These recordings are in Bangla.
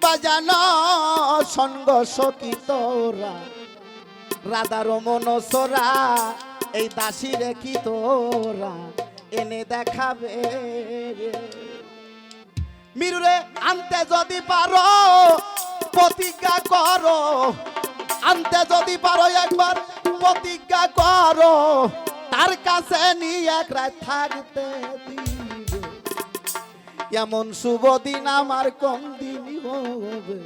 বাজানো সঙ্গ সখী তোরা রাধার মন সোরা এই দাসী রেখি তোরা এনে দেখাবে রে। মিরুরে আনতে যদি পারো প্রতিজ্ঞা করো, আনতে যদি পারো একবার প্রতিজ্ঞা করো, তার কাছে নিয়ে এক রাত থাকতে দিবে। এমন শুভ দিন আমার কোন দিন হবে,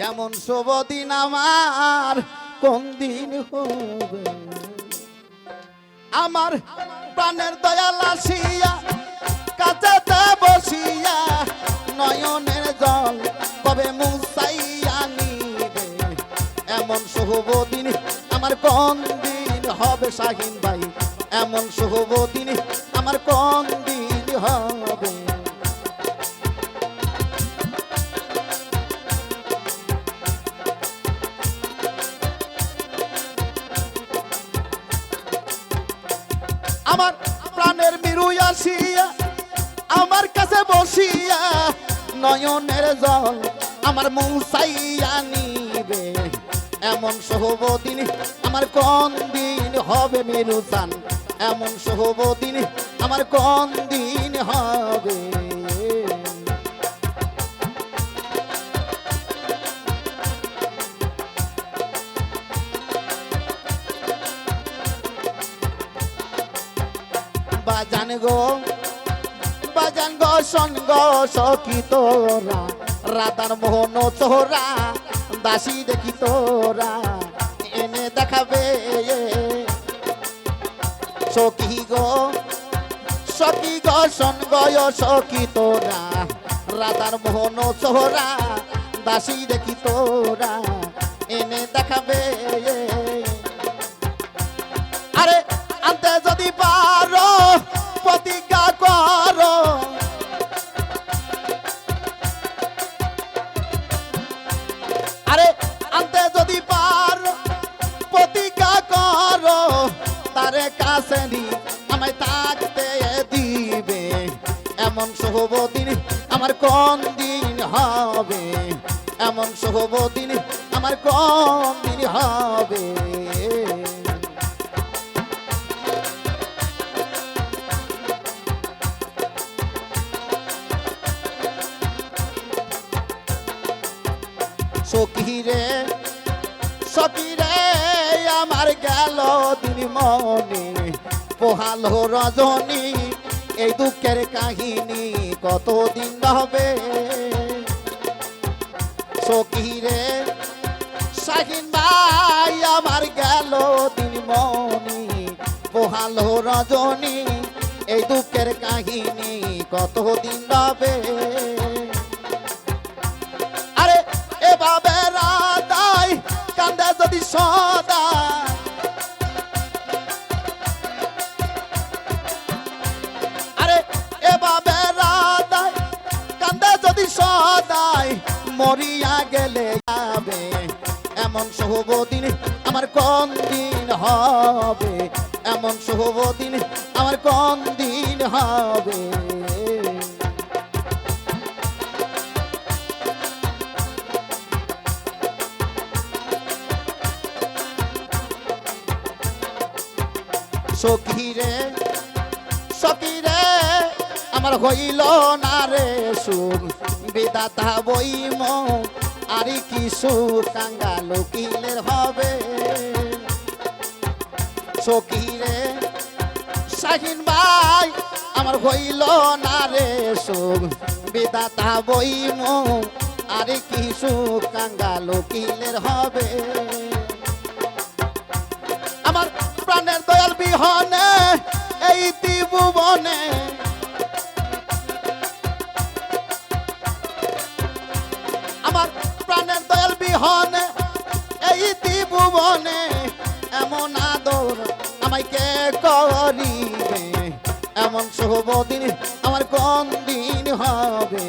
এমন শুভ দিন আমার কোন দিন হবে। আমার প্রাণের দয়াল আসিয়া কাছেতে বসিয়া নয়নের জল কবে মুছাইয়া নিবে। এমন শুভ দিন আমার কোন দিন হবে শাহিন ভাই, এমন শুভ দিন আমার কোন দিন হবে। আমার প্রাণের মিরু আসিয়া আমার কাছে বসিয়া নয়নের জল আমার মুছাইয়া নিবে। এমন শুভ দিন আমার কোন দিন হবে মিরুসান, এমন শুভ দিন আমার কোন দিন হবে। বাজান গো বাজান গো সঙ্গ সখী তোরা রাধার মোহন তোরা দাসী দেখি তোরা এনে দেখাবে। সখী গো সঙ্গ সখী তোরা রাধার মোহন তোরা দাসী দেখি তোরা এনে দেখাবে। আরে আনতে যদি পারো প্রতিজ্ঞা করো, আরে আনতে যদি পারো প্রতিজ্ঞা করো, তারে কাছে নি আমায় থাকতে দিবে। এমন শুভ দিন আমার কোন দিন হবে, এমন শুভ দিন আমার কোন দিন হবে। সখী রে আমার গেল দিন মনে পোহালো রজনী, এই দুঃখের কাহিনী কতদিন হবে। সখী রে শাহিন ভাই আমার গেল দিন মনে পোহালো রজনী, এই দুঃখের কাহিনী কতদিন হবে। আরে এভাবে রাধাই কান্দে যদি সদা, আরে এভাবে রাধাই কান্দে যদি সদাই মরিয়া গেলে যাবে। এমন শুভ দিন আমার কোন দিন হবে, এমন শুভ দিন আমার কোন দিন হবে। সখী রে আমার হইল না রে সুখ, বিধাতা বইম আর কি সুখ কাঙ্গাল কিলের হবে। সখী রে শাহিন ভাই আমার হইল না রে সুখ, বিধাতা বইম আর কি সুখ কাঙ্গাল কিলের হবে। আমার প্রাণের দয়াল বিহনে এই ত্রিভুবনে, আমার প্রাণের দয়াল বিহনে এই ত্রিভুবনে এমন আদর আমায় কে করিবে। এমন শুভ দিন আমার কোন দিন হবে,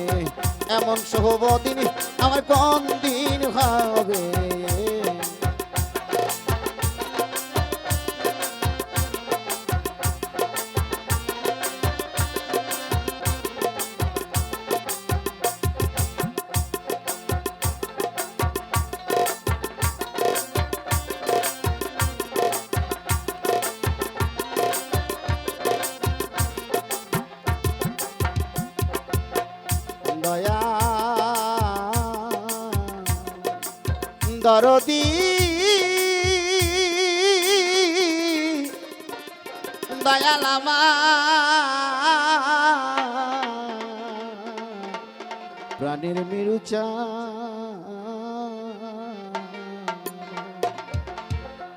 এমন শুভ দিন আমার কোন দিন হবে। দরদি দয়াল আমার প্রাণের মিরুচা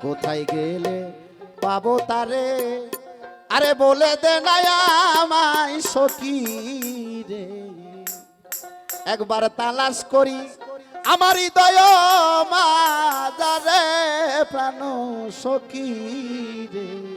কোথায় গেলে পাবো তারে আরে বলে দে না আমায় সখী রে একবার তালাশ করি আমার হৃদয় মাজারে প্রাণ সখী রে